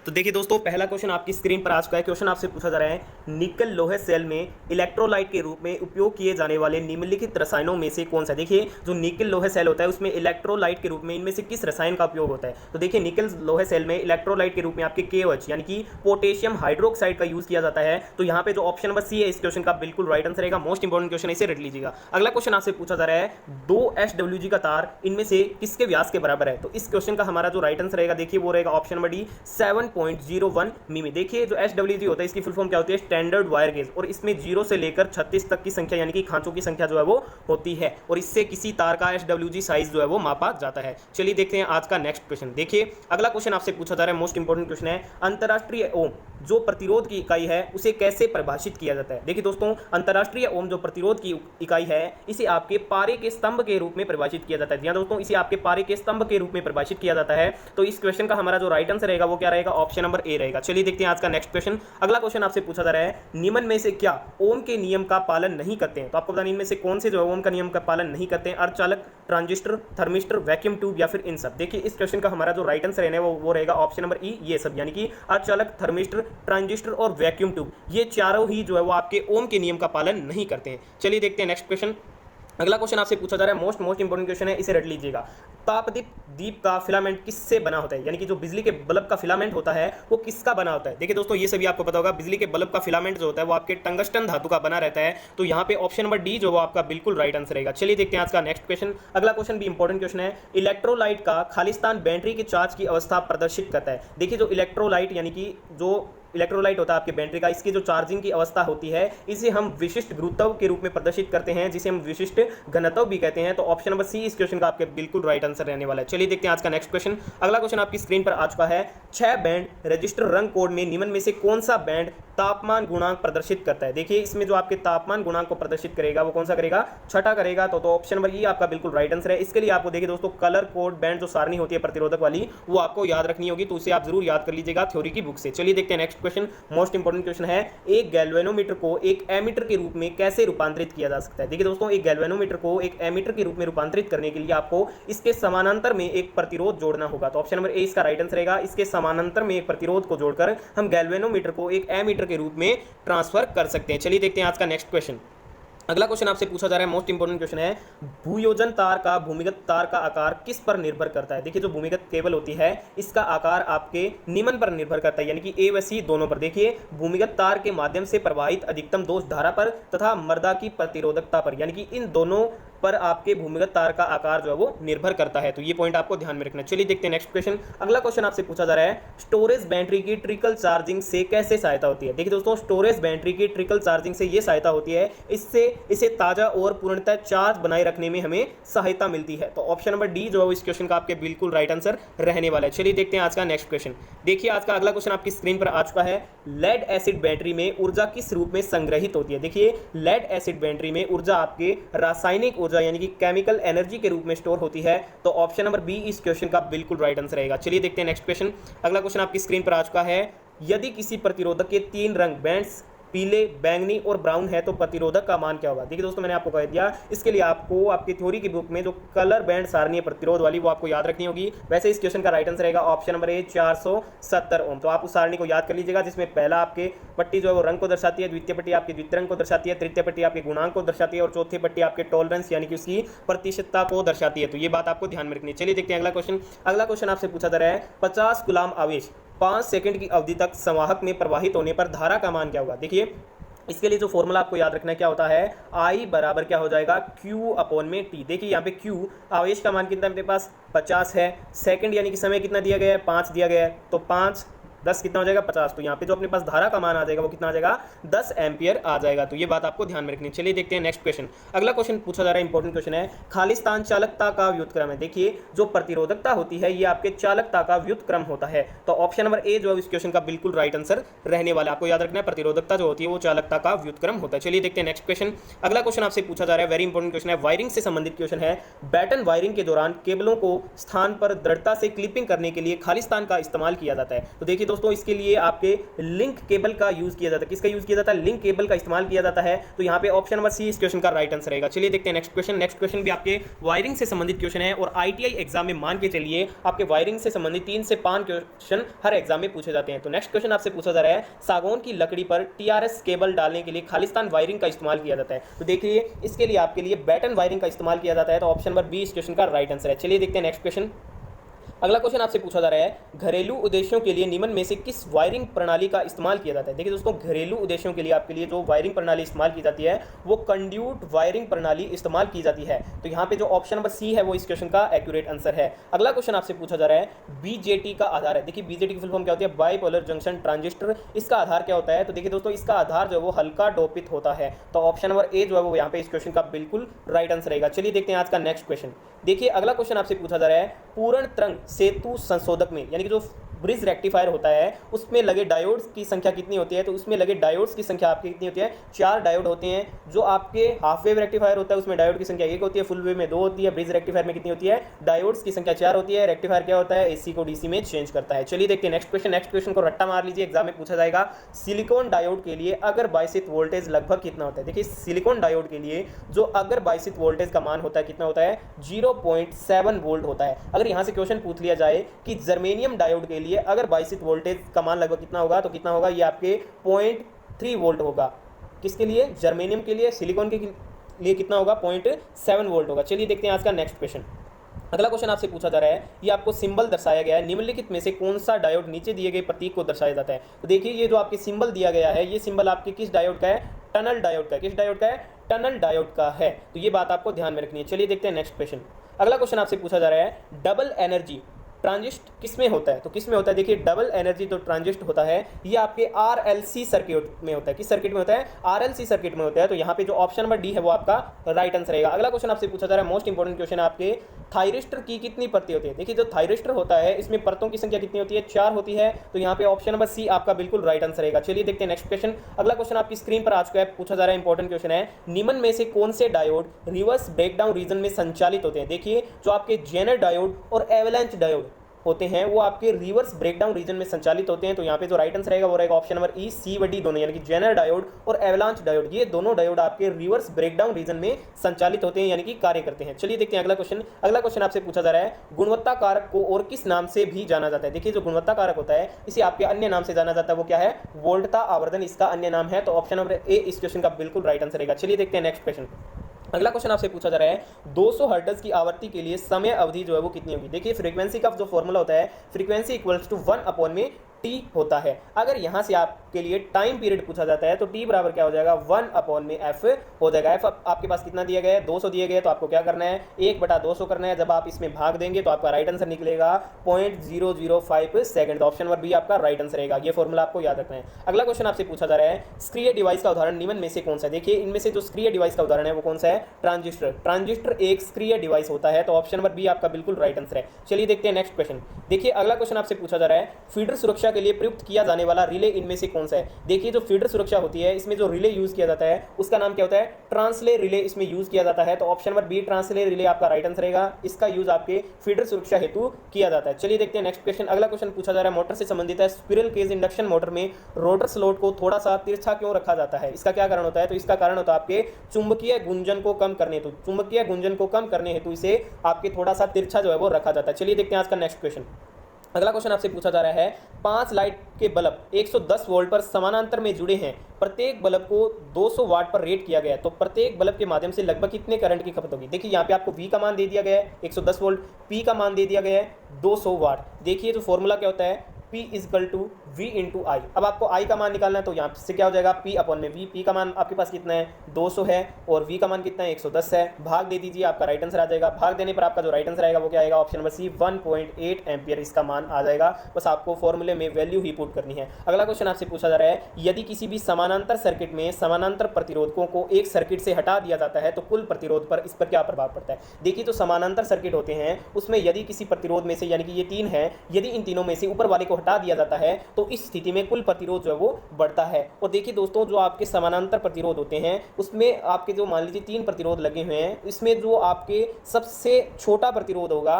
तो देखिए दोस्तों, पहला क्वेश्चन आपकी स्क्रीन पर आ चुका है। क्वेश्चन आपसे पूछा जा रहा है, निकल लोहे सेल में इलेक्ट्रोलाइट के रूप में उपयोग किए जाने वाले निम्नलिखित रसायनों में से कौन सा। देखिए, जो निकल लोहे सेल होता है उसमें इलेक्ट्रोलाइट के रूप में इनमें से किस रसायन का उपयोग होता है। तो देखिए, निकल लोहे सेल में इलेक्ट्रोलाइट के रूप में आपके KOH यानी कि पोटेशियम हाइड्रोक्साइड का यूज किया जाता है। तो यहाँ पे जो ऑप्शन नंबर सी है इस क्वेश्चन का बिल्कुल राइट आंसर रहेगा। मोस्ट इंपॉर्टेंट क्वेश्चन है, इसे रट लीजिएगा। अगला क्वेश्चन आपसे पूछा जा रहा है, 2 SWG का तार इनमें से किसके व्यास के बराबर है। तो इस क्वेश्चन का हमारा जो राइट आंसर रहेगा, देखिए वो रहेगा ऑप्शन नंबर डी 7.01 मिमी। देखिए, जो SWG होता है इसकी फुल फॉर्म क्या होती है, स्टैंडर्ड वायर गेज, और इसमें 0 से लेकर 36 तक की संख्या यानी कि खांचों की संख्या जो है वो होती है, और इससे किसी तार का SWG साइज जो है वो मापा जाता है। चलिए देखते हैं आज का नेक्स्ट क्वेश्चन। देखिए, अगला क्वेश्चन आपसे पूछा जा रहा है, मोस्ट इंपॉर्टेंट क्वेश्चन है, अंतरराष्ट्रीय ओम जो प्रतिरोध की इकाई है उसे कैसे परिभाषित किया जाता है। देखिए दोस्तों, अंतरराष्ट्रीय ओम जो प्रतिरोध की इकाई है इसे आपके पारे के स्तंभ के रूप में परिभाषित किया जाता है। जी दोस्तों, इसे आपके पारे के स्तंभ के रूप में परिभाषित किया जाता है। तो इस क्वेश्चन का हमारा जो राइट आंसर रहेगा वो क्या रहेगा, ऑप्शन नंबर ए रहेगा। चलिए देखते हैं आज का नेक्स्ट क्वेश्चन। अगला क्वेश्चन आपसे पूछा जा रहा है, निम्न में से क्या ओम के नियम का पालन नहीं करते हैं। तो आपको बताना इनमें से कौन से जो है ओम का नियम का पालन नहीं करते हैं, अर्धचालक, ट्रांजिस्टर, थर्मिस्टर, वैक्यूम ट्यूब या फिर इन सब। देखिए, इस क्वेश्चन का हमारा जो राइट आंसर है वो रहेगा ऑप्शन नंबर ई, ये सब, यानी कि अर्धचालक, थर्मिस्टर, ट्रांजिस्टर और वैक्यूम ट्यूब, ये चारों ही जो है वो आपके ओम के नियम का पालन नहीं करते हैं। चलिए देखते हैं नेक्स्ट क्वेश्चन। अगला क्वेश्चन आपसे पूछा जा रहा है, मोस्ट इंपॉर्टेंट क्वेश्चन है, इसे रट लीजिएगा। तापदीप दीप का फिलामेंट किससे बना होता है, यानी कि जो बिजली के बल्ब का फिलामेंट होता है वो किसका बना होता है। देखिए दोस्तों, ये सभी आपको पता होगा, बिजली के बल्ब का फिलामेंट जो होता है वो आपके टंगस्टन धातु का बना रहता है। तो यहाँ पे ऑप्शन नंबर डी जो वो आपका बिल्कुल राइट आंसर रहेगा। चलिए देखते हैं आज का नेक्स्ट क्वेश्चन। अगला क्वेश्चन भी इंपॉर्टेंट क्वेश्चन है, इलेक्ट्रोलाइट का खालिस्तान बैटरी के चार्ज की अवस्था प्रदर्शित करता है। देखिए, जो इलेक्ट्रोलाइट यानी कि जो इलेक्ट्रोलाइट होता है आपके बैटरी का, इसकी जो चार्जिंग की अवस्था होती है इसे हम विशिष्ट गुरुत्व के रूप में प्रदर्शित करते हैं, जिसे हम विशिष्ट घनत्व भी कहते हैं। तो ऑप्शन नंबर सी इस क्वेश्चन का आपके बिल्कुल राइट आंसर रहने वाला है। चलिए देखते हैं आज का नेक्स्ट क्वेश्चन। अगला क्वेश्चन आपकी स्क्रीन पर आ चुका है, 6 बैंड रजिस्टर रंग कोड में निम्न में से कौन सा बैंड तापमान गुणांक प्रदर्शित करता है। देखिए, इसमें जो आपके तापमान गुणांक को प्रदर्शित करेगा वो कौन सा करेगा, छठा करेगा। तो ऑप्शन नंबर ई आपका बिल्कुल राइट आंसर है। इसके लिए आपको देखिए दोस्तों, कलर कोड बैंड जो सारणी होती है प्रतिरोधक वाली वो आपको याद रखनी होगी, तो उसे आप जरूर याद कर लीजिएगा थ्योरी की बुक से। चलिए देखते हैं next question. Most important question है, एक गैल्वेनोमीटर को एक एमीटर के रूप में कैसे रूपांतरित किया जा सकता है। देखिए दोस्तों, एक गैल्वेनोमीटर को एक एमीटर के रूप में रूपांतरित करने के लिए आपको इसके समानांतर में एक प्रतिरोध जोड़ना होगा। तो ऑप्शन नंबर ए इसका राइट आंसर रहेगा। इसके समानांतर में एक प्रतिरोध को जोड़कर हम गैल्वेनोमीटर को एक एमीटर के रूप में ट्रांसफर कर सकते हैं। चलिए देखते हैं आज का नेक्स्ट क्वेश्चन। अगला क्वेश्चन आपसे पूछा जा रहा है, मोस्ट इंपॉर्टेंट क्वेश्चन है, भूयोजन तार का भूमिगत तार का आकार किस पर निर्भर करता है। देखिए, जो भूमिगत केबल होती है इसका आकार आपके निम्न पर निर्भर करता है, यानी कि ए व सी दोनों पर। देखिए, भूमिगत तार के माध्यम से प्रवाहित अधिकतम दोष धारा पर तथा मर्दा की प्रतिरोधकता पर, यानी कि इन दोनों पर आपके भूमिगत तार का आकार जो है वो निर्भर करता है। तो ये पॉइंट आपको ध्यान में रखना है। चलिए देखते हैं नेक्स्ट क्वेश्चन। अगला क्वेश्चन आपसे पूछा जा रहा है, स्टोरेज बैटरी की ट्रिकल चार्जिंग से कैसे सहायता होती है। देखिए दोस्तों, स्टोरेज बैटरी की ट्रिकल चार्जिंग से ये सहायता होती है, इससे इसे ताजा और पूर्णतः चार्ज बनाए रखने में हमें सहायता मिलती है। तो ऑप्शन नंबर डी जो है इस क्वेश्चन का आपके बिल्कुल राइट आंसर रहने वाला है। चलिए देखते हैं आज का नेक्स्ट क्वेश्चन। देखिए, आज का अगला क्वेश्चन आपकी स्क्रीन पर आ चुका है, लेड एसिड बैटरी में ऊर्जा किस रूप में संग्रहित होती है। देखिए, लेड एसिड बैटरी में ऊर्जा आपके रासायनिक ऊर्जा यानी कि केमिकल एनर्जी के रूप में स्टोर होती है। तो ऑप्शन नंबर बी इस क्वेश्चन का बिल्कुल राइट आंसर रहेगा। चलिए देखते हैं नेक्स्ट क्वेश्चन। अगला क्वेश्चन आपकी स्क्रीन पर आ चुका है, यदि किसी प्रतिरोधक के 3 रंग बैंड्स पीले, बैंगनी और ब्राउन है तो प्रतिरोधक का मान क्या होगा। देखिए दोस्तों, मैंने आपको कह दिया, इसके लिए आपको आपकी थ्योरी की बुक में जो कलर बैंड सारणी है प्रतिरोध वाली वो आपको याद रखनी होगी। वैसे इस क्वेश्चन का राइट आंसर रहेगा ऑप्शन नंबर ए 470 ओम। तो आप उस सारणी को याद कर लीजिएगा, जिसमें पहला आपके पट्टी जो है वो रंग को दर्शाती है, द्वितीय पट्टी आपकी द्वितीय रंग को दर्शाती है, तृतीय पट्टी आपके गुणांक को दर्शाती है और चौथी पट्टी आपके टॉलरेंस यानी कि उसकी प्रतिशतता को दर्शाती है। तो ये बात आपको ध्यान में रखनी है। चलिए देखते हैं अगला क्वेश्चन। अगला क्वेश्चन आपसे पूछा जा रहा है, 50 कूलाम आवेश 5 सेकंड की अवधि तक संवाहक में प्रवाहित होने पर धारा का मान क्या होगा। देखिए, इसके लिए जो फॉर्मूला आपको याद रखना है क्या होता है, I बराबर क्या हो जाएगा, Q अपॉन में T। देखिए, यहाँ पे Q आवेश का मान कितना मेरे पास 50 है, सेकंड यानी कि समय कितना दिया गया है, 5 दिया गया है, तो 5 10 कितना हो जाएगा 50। तो यहाँ पे जो अपने पास धारा का मान आ जाएगा वो कितना आ जाएगा, 10 एम्पियर आ जाएगा। तो ये बात आपको ध्यान में रखनी है। चलिए देखते हैं नेक्स्ट क्वेश्चन। अगला क्वेश्चन पूछा जा रहा है, इंपॉर्टेंट क्वेश्चन है, खालिस्तान चालकता का व्युत्क्रम है। देखिए, जो प्रतिरोधकता होती है ये आपके चालकता का व्युत्क्रम होता है। तो ऑप्शन नंबर ए जो है इस क्वेश्चन का बिल्कुल राइट आंसर रहने वाला है। आपको याद रखना है, प्रतिरोधकता जो होती है वो चालकता का व्युत्क्रम होता है। चलिए देखते हैं नेक्स्ट क्वेश्चन। अगला क्वेश्चन आपसे पूछा जा रहा है, वेरी इंपॉर्टेंट क्वेश्चन है, वायरिंग से संबंधित क्वेश्चन है, बैटन वायरिंग के दौरान केबलों को स्थान पर दृढ़ता से क्लिपिंग करने के लिए खालिस्तान का इस्तेमाल किया जाता है। तो देखिए दोस्तों इसके लिए आपके लिंक केबल का यूज किया जाता है। किसका यूज किया जाता है? लिंक केबल का इस्तेमाल किया जाता है। तो यहाँ पे ऑप्शन नंबर सी इस क्वेश्चन का राइट आंसर रहेगा। चलिए देखते हैं नेक्स्ट क्वेश्चन। नेक्स्ट क्वेश्चन भी आपके वायरिंग से संबंधित क्वेश्चन है और आईटीआई एग्जाम में मान के चलिए आपके वायरिंग से संबंधित 3 से 5 क्वेश्चन हर एग्जाम में पूछे जाते हैं। तो नेक्स्ट क्वेश्चन आपसे पूछा जा रहा है, सागौन की लकड़ी पर टीआरएस केबल डालने के लिए खालिस्तान वायरिंग का इस्तेमाल किया जाता है। तो देखिए इसके लिए आपके लिए बैटन वायरिंग का इस्तेमाल किया जाता है। तो ऑप्शन नंबर बी इस क्वेश्चन का राइट आंसर है। चलिए देखते हैं नेक्स्ट क्वेश्चन। अगला क्वेश्चन आपसे पूछा जा रहा है, घरेलू उद्देश्यों के लिए निम्न में से किस वायरिंग प्रणाली का इस्तेमाल किया जाता है? देखिए दोस्तों, घरेलू उद्देश्यों के लिए आपके लिए जो वायरिंग प्रणाली इस्तेमाल की जाती है वो कंड्यूट वायरिंग प्रणाली इस्तेमाल की जाती है। तो यहाँ पे जो ऑप्शन नंबर सी है वो इस क्वेश्चन का एक्यूरेट आंसर है। अगला क्वेश्चन आपसे पूछा जा रहा है, बीजेटी का आधार है। देखिए बीजेटी की फुल फॉर्म क्या होती है? Bipolar junction transistor. इसका आधार क्या होता है? तो देखिए दोस्तों, इसका आधार जो है वो हल्का डोपित होता है। तो ऑप्शन नंबर ए जो है वो यहाँ पे इस क्वेश्चन का बिल्कुल राइट आंसर रहेगा। चलिए देखते हैं आज का नेक्स्ट क्वेश्चन। देखिए अगला क्वेश्चन आपसे पूछा जा रहा है, पूर्ण तरंग सेतु संशोधक में यानी कि जो ब्रिज रेक्टिफायर होता है उसमें लगे डायोड्स की संख्या कितनी होती है? तो उसमें लगे डायोड्स की संख्या आपकी कितनी होती है? 4 डायोड होते हैं। जो आपके हाफ वेव रेक्टिफायर होता है उसमें डायोड की संख्या 1 होती है, फुल वेव में 2 होती है, ब्रिज रेक्टिफायर में कितनी होती है? डायोड्स की संख्या 4 होती है। रेक्टिफायर क्या होता है? एसी को डीसी में चेंज करता है। चलिए देखते हैं नेक्स्ट क्वेश्चन। नेक्स्ट क्वेश्चन को रट्टा मार लीजिए, एग्जाम में पूछा जाएगा, सिलिकॉन डायोड के लिए अगर बायसित वोल्टेज लगभग कितना होता है? देखिए सिलिकॉन डायोड के लिए जो अगर बायसित वोल्टेज का मान होता है कितना होता है? 0.7 वोल्ट होता है। अगर यहाँ से क्वेश्चन पूछ लिया जाए कि जर्मेनियम डायोड के लिए अगर बायसित वोल्टेज का मान लगभग कितना होगा, तो कितना होगा? ये आपके 0.3 वोल्ट होगा। किसके लिए? जर्मेनियम के लिए। सिलिकॉन के लिए कितना होगा? 0.7 वोल्ट होगा। चलिए देखते हैं आज का नेक्स्ट क्वेश्चन। अगला क्वेश्चन आपसे पूछा जा रहा है, ये आपको सिंबल दर्शाया गया है, निम्नलिखित में से कौन सा डायोड नीचे दिए गए प्रतीक को दर्शाया जाता है? तो देखिए ये जो आपके सिंबल दिया गया है ये सिंबल आपके किस डायोड का है? टनल डायोड का। किस डायोड का है? टनल डायोड का है। तो ये बात आपको ध्यान में रखनी है। चलिए देखते हैं नेक्स्ट क्वेश्चन। अगला क्वेश्चन आपसे पूछा जा रहा है, डबल एनर्जी ट्रांजिस्ट किस में होता है? तो किस में होता है? देखिए डबल एनर्जी तो ट्रांजिस्ट होता है ये आपके आरएलसी सर्किट में होता है। किस सर्किट में होता है? आरएलसी सर्किट में होता है। तो यहाँ पे जो ऑप्शन नंबर डी है वो आपका राइट आंसर रहेगा। अगला क्वेश्चन आपसे पूछा जा रहा है, मोस्ट इंपोर्टेंट क्वेश्चन आपके, थायरिस्टर की कितनी परतें होती है? देखिए जो थायरिस्टर होता है इसमें परतों की संख्या कितनी होती है? 4 होती है। तो यहाँ पे ऑप्शन नंबर सी आपका बिल्कुल राइट आंसर रहेगा। चलिए देखते हैं नेक्स्ट क्वेश्चन। अगला क्वेश्चन आपकी स्क्रीन पर आ चुका है, पूछा जा रहा है इंपॉर्टेंट क्वेश्चन है, निम्न में से कौन से डायोड रिवर्स ब्रेकडाउन रीजन में संचालित होते हैं? देखिए जो आपके जेनर डायोड और एवलांच डायोड होते हैं वो आपके रिवर्स ब्रेकडाउन रीजन में संचालित होते हैं। तो यहाँ पे जो राइट आंसर रहेगा वो रहेगा ऑप्शन नंबर ई, सी व डी दोनों, यानी कि जेनर डायोड और एवलांच डायोड, ये दोनों डायोड आपके रिवर्स ब्रेकडाउन रीजन में संचालित होते हैं यानी कि कार्य करते हैं। चलिए देखते हैं अगला क्वेश्चन। अगला क्वेश्चन आपसे पूछा जा रहा है, गुणवत्ता कारक को और किस नाम से भी जाना जाता है? देखिए जो गुणवत्ता कारक होता है इसे आपके अन्य नाम से जाना जाता है, वो क्या है? वोल्टता आवर्धन इसका अन्य नाम है। तो ऑप्शन नंबर ए इस क्वेश्चन का बिल्कुल राइट आंसर रहेगा। चलिए देखते हैं नेक्स्ट क्वेश्चन। अगला क्वेश्चन आपसे पूछा जा रहा है, 200 हर्ट्ज की आवृत्ति के लिए समय अवधि जो है वो कितनी होगी? देखिए फ्रीक्वेंसी का जो फॉर्मूला होता है, फ्रीक्वेंसी इक्वल्स टू 1/में टी होता है। अगर यहाँ से आपके लिए टाइम पीरियड पूछा जाता है तो टी बराबर क्या हो जाएगा? 1/में एफ हो जाएगा। एफ आपके पास कितना दिया गया है? 200 दिए गए, तो आपको क्या करना है? 1/200 करना है। जब आप इसमें भाग देंगे तो आपका राइट आंसर निकलेगा 0.005 सेकंड। तो ऑप्शन नंबर बी आपका राइट आंसर रहेगा। ये फॉर्मूला आपको याद रखना है। अगला क्वेश्चन आपसे पूछा जा रहा है, सक्रिय डिवाइस का उदाहरण निम्न में से कौन सा है? देखिए इनमें से जो सक्रिय डिवाइस का उदाहरण है वो कौन सा है? ट्रांजिस्टर। ट्रांजिस्टर एक सक्रिय डिवाइस होता है। तो ऑप्शन नंबर बी आपका बिल्कुल राइट आंसर है। चलिए देखते हैं नेक्स्ट क्वेश्चन। देखिए अगला क्वेश्चन आपसे पूछा जा रहा है, फीडर सुरक्षा के लिए प्रयुक्त किया जाने वाला रिले इनमें से कौन सा है? देखिए जो फीडर सुरक्षा होती है इसमें जो रिले यूज किया जाता है उसका नाम क्या होता है? ट्रांसले रिले इसमें यूज किया जाता है। तो ऑप्शन नंबर बी ट्रांसले रिले आपका राइट आंसर रहेगा। इसका यूज आपके फीडर सुरक्षा हेतु किया जाता है। चलिए देखते हैं नेक्स्ट क्वेश्चन। अगला क्वेश्चन पूछा जा रहा है, मोटर से संबंधित है, स्पिरल केज इंडक्शन मोटर में रोटर स्लॉट को थोड़ा सा तिरछा क्यों रखा जाता है? इसका क्या कारण होता है? तो इसका कारण होता है आपके चुंबकीय गुंजन को कम करने हेतु। चुंबकीय गुंजन को कम करने हेतु इसे आपके थोड़ा सा तिरछा जो है वो रखा जाता है। चलिए देखते हैं आज का नेक्स्ट क्वेश्चन। अगला क्वेश्चन आपसे पूछा जा रहा है, 5 लाइट के बल्ब 110 वोल्ट पर समानांतर में जुड़े हैं, प्रत्येक बल्ब को 200 वाट पर रेट किया गया है, तो प्रत्येक बल्ब के माध्यम से लगभग कितने करंट की खपत होगी? देखिए यहाँ पे आपको V का मान दे दिया गया है 110 वोल्ट, P का मान दे दिया गया है 200 वाट। देखिए जो फॉर्मूला क्या होता है, P is equal to V into I. अब आपको I का मान निकालना है तो यहाँ से क्या हो जाएगा? P/V। P का मान आपके पास कितना है? 200 है और V का मान कितना है? 110 है। भाग दे दीजिए, आपका राइट आंसर आ जाएगा। भाग देने पर आपका जो राइट आंसर आएगा वो क्या आएगा? ऑप्शन नंबर सी 1.8 एम्पियर इसका मान आ जाएगा। बस आपको फॉर्मूले में वैल्यू ही पुट करनी है। अगला क्वेश्चन आपसे पूछा जा रहा है, यदि किसी भी समानांतर सर्किट में समानांतर प्रतिरोधकों को एक सर्किट से हटा दिया जाता है तो कुल प्रतिरोध पर इस पर क्या प्रभाव पड़ता है? देखिए जो समानांतर सर्किट होते हैं उसमें यदि किसी प्रतिरोध में से, यानी कि ये 3 है, यदि इन तीनों में से ऊपर वाले को हटा दिया जाता है तो इस स्थिति में कुल प्रतिरोध जो है वो बढ़ता है। और देखिए दोस्तों जो आपके समानांतर प्रतिरोध होते हैं उसमें आपके जो मान लीजिए 3 प्रतिरोध लगे हुए हैं, इसमें जो आपके सबसे छोटा प्रतिरोध होगा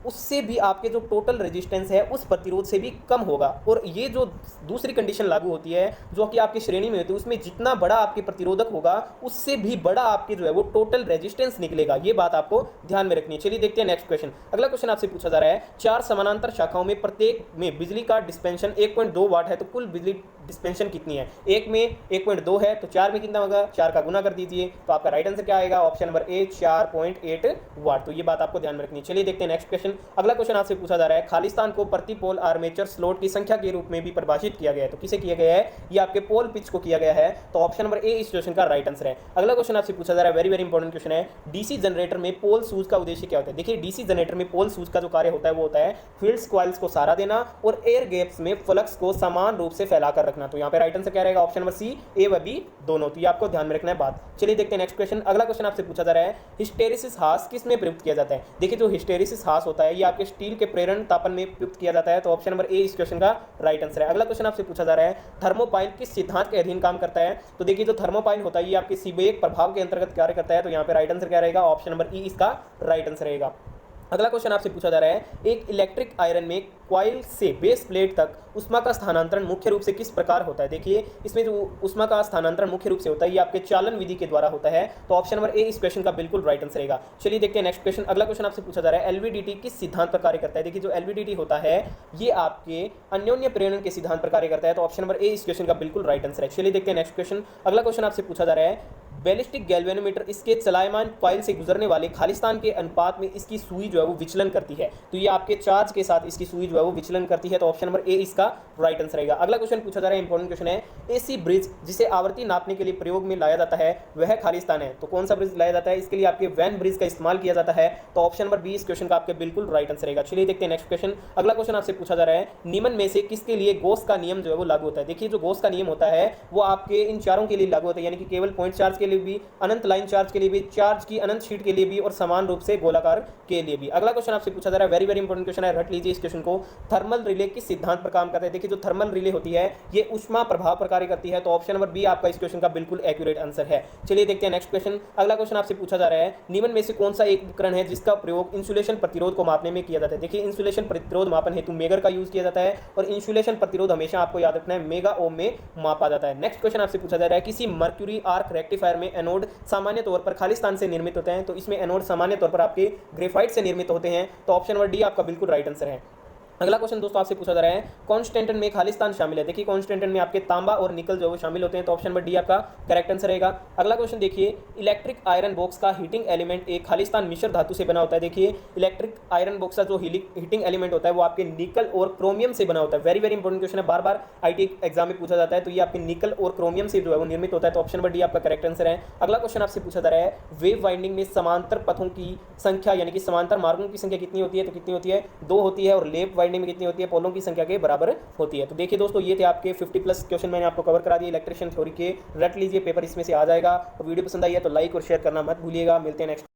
उससे भी आपके जो टोटल रेजिस्टेंस है उस प्रतिरोध से भी कम होगा। और ये जो दूसरी कंडीशन लागू होती है जो कि आपकी श्रेणी में होती है, उसमें जितना बड़ा आपके प्रतिरोधक होगा उससे भी बड़ा आपके जो है वो टोटल रेजिस्टेंस निकलेगा। ये बात आपको ध्यान में रखनी है। चलिए देखते हैं नेक्स्ट क्वेश्चन। अगला क्वेश्चन आपसे पूछा जा रहा है, 4 समानांतर शाखाओं में प्रत्येक में बिजली का डिस्पेंशन 1.2 वाट है, तो कुल बिजली डिस्पेंशन कितनी है? एक में 1.2 है तो 4 में कितना होगा? 4 का गुना कर दीजिए, तो आपका राइट आंसर क्या आएगा? ऑप्शन नंबर ए 4.8 वाट। तो ये बात आपको ध्यान में रखनी है। चलिए देखते हैं नेक्स्ट क्वेश्चन। अगला क्वेश्चन आपसे पूछा जा रहा है, खालिस्तान को प्रति पोल आर्मेचर स्लॉट की संख्या के रूप में भी परिभाषित किया गया है, तो किसे किया गया है? ये आपके पोल पिच को किया गया है, तो ऑप्शन नंबर ए इस क्वेश्चन का राइट आंसर है। अगला क्वेश्चन आपसे पूछा जा रहा है, वेरी वेरी इंपॉर्टेंट क्वेश्चन है, डीसी जनरेटर में पोल सूज का उद्देश्य क्या होता है? देखिए डीसी जनरेटर में पोल सूज का जो कार्य होता है वो होता है फील्ड्स कॉइल्स को सहारा देना और एयर गैप्स में फ्लक्स को समान रूप से फैलाकर रखना। तो यहाँ पे राइट आंसर क्या रहेगा? ऑप्शन नंबर सी, ए व बी दोनों। तो ये आपको ध्यान में रखना है बात। चलिए देखते हैं नेक्स्ट क्वेश्चन। अगला क्वेश्चन आपसे पूछा जा रहा है, हिस्टेरिसिस हास किस में प्रयुक्त किया जाता है? देखिए जो हिस्टेरिसिस हास होता है ये आपके स्टील के प्रेरण तापन में प्रयुक्त किया जाता है, तो ऑप्शन नंबर ए इस क्वेश्चन का राइट आंसर है। अगला क्वेश्चन आपसे पूछा जा रहा है, थर्मोपाइल किस सिद्धांत के अधीन काम करता है? तो देखिए जो थर्मोपाइल होता है ये आपके सीबेक प्रभाव के अंतर्गत कार्य करता है, तो यहाँ पे राइट आंसर क्या रहेगा? ऑप्शन नंबर ई इसका राइट आंसर रहेगा। अगला क्वेश्चन आपसे पूछा जा रहा है, एक इलेक्ट्रिक आयरन में कॉइल से बेस प्लेट तक उष्मा का स्थानांतरण मुख्य रूप से किस प्रकार होता है? देखिए इसमें जो उष्मा का स्थानांतरण मुख्य रूप से होता है ये आपके चालन विधि के द्वारा होता है, तो ऑप्शन नंबर ए इस क्वेश्चन का बिल्कुल राइट आंसर रहेगा। चलिए देखते हैं नेक्स्ट क्वेश्चन। अगला क्वेश्चन आपसे पूछा जा रहा है, एलवीडीटी किस सिद्धांत पर कार्य करता है? देखिए जो एलवीडीटी होता है ये आपके अन्योन्य प्रेरण के सिद्धांत पर कार्य करता है, तो ऑप्शन नंबर ए इस क्वेश्चन का बिल्कुल राइट आंसर है। चलिए देखते हैं नेक्स्ट क्वेश्चन। अगला क्वेश्चन आपसे पूछा जा रहा है, बैलिस्टिक गैल्वेनोमीटर इसके चलायमान कॉइल से गुजरने वाले खालिस्तान के अनुपात में इसकी सुई जो है वो विचलन करती है, तो ये आपके चार्ज के साथ इसकी सुई जो है वो विचलन करती है, तो ऑप्शन नंबर ए इसका राइट आंसर रहेगा। अगला क्वेश्चन पूछा जा रहा है, इंपॉर्टेंट क्वेश्चन है, एसी ब्रिज जिसे आवृत्ति नापने के लिए प्रयोग में लाया जाता है वह खालिस्तान है, तो कौन सा ब्रिज लाया जाता है? इसके लिए आपके वैन ब्रिज का इस्तेमाल किया जाता है, तो ऑप्शन नंबर बी इस क्वेश्चन का आपके बिल्कुल राइट आंसर रहेगा। चलिए देखते हैं नेक्स्ट क्वेश्चन। अगला क्वेश्चन आपसे पूछा जा रहा है, निम्न में से किसके लिए गॉस का नियम जो है वो लागू होता है? देखिए जो गॉस का नियम होता है वो आपके इन चारों के लिए लागू होता है, यानी कि केवल पॉइंट चार्ज के लिए भी, अनंत लाइन चार्ज के लिए भी, चार्ज की अनंत शीट के लिए भी और समान रूप से गोलाकार के लिए भी। अगला क्वेश्चन आपसे पूछा जा रहा है, वेरी वेरी इंपॉर्टेंट क्वेश्चन है, रट लीजिए इस क्वेश्चन को, थर्मल रिले किस सिद्धांत पर काम करता है? देखिए जो थर्मल रिले होती है ये उष्मा प्रभाव पर कार्य करती है, तो ऑप्शन नंबर बी आपका इस क्वेश्चन का बिल्कुल एक्यूरेट आंसर है। चलिए देखते हैं नेक्स्ट क्वेश्चन। अगला क्वेश्चन आपसे पूछा जा रहा है, निम्न में से कौन सा एक उपकरण है जिसका प्रयोग इंसुलेशन प्रतिरोध को मापने में किया जाता है? देखिए इंसुलेशन प्रतिरोध मापन हेतु मेगर का यूज किया जाता है और इंसुलेशन प्रतिरोध हमेशा आपको याद रखना है मेगा ओम में मापा जाता है। नेक्स्ट क्वेश्चन आपसे पूछा जा रहा है, किसी मर्क्यूरी आर्क रेक्टिफायर में एनोड सामान्य तौर पर खालिस्तान से निर्मित होते हैं, तो इसमें एनोड सामान्य तौर पर आपके ग्रेफाइट से निर्मित होते हैं, तो ऑप्शन नंबर डी आपका बिल्कुल राइट आंसर है। अगला क्वेश्चन दोस्तों आपसे पूछा जा रहा है, कॉन्स्टेंटन में खालिस्तान शामिल है? देखिए कॉन्स्टेंटन में आपके तांबा और निकल जो शामिल होते हैं, तो ऑप्शन नंबर डी आपका करेक्ट आंसर रहेगा। अगला क्वेश्चन देखिए, इलेक्ट्रिक आयरन बॉक्स का हीटिंग एलिमेंट एक खालिस्तान मिश्र धातु से बना होता है। देखिए इलेक्ट्रिक आयरन बॉक्स का जो हीटिंग एलिमेंट होता है वो आपके निकल और क्रोमियम से बना होता है। वेरी वेरी इंपॉर्टेंट क्वेश्चन है, बार बार आईटी एग्जाम में पूछा जाता है, तो ये आपके निकल और क्रोमियम से जो है वो निर्मित होता है, तो ऑप्शन नंबर डी आपका करेक्ट आंसर है। अगला क्वेश्चन आपसे पूछा जा रहा है, वेव वाइंडिंग में समांतर पथों की संख्या यानी कि समांतर मार्गों की संख्या कितनी होती है? तो कितनी होती है? 2 होती है। और लेप वाइंडिंग में कितनी होती है? की संख्या के बराबर होती है। तो देखिए दोस्तों ये थे आपके 50+ क्वेश्चन मैंने आपको कवर करा दिए इलेक्ट्रिशियन थ्योरी के, रट लीजिए पेपर इसमें से आ जाएगा। और वीडियो पसंद आई है तो लाइक और शेयर करना मत भूलिएगा। मिलते हैं नेक्स्ट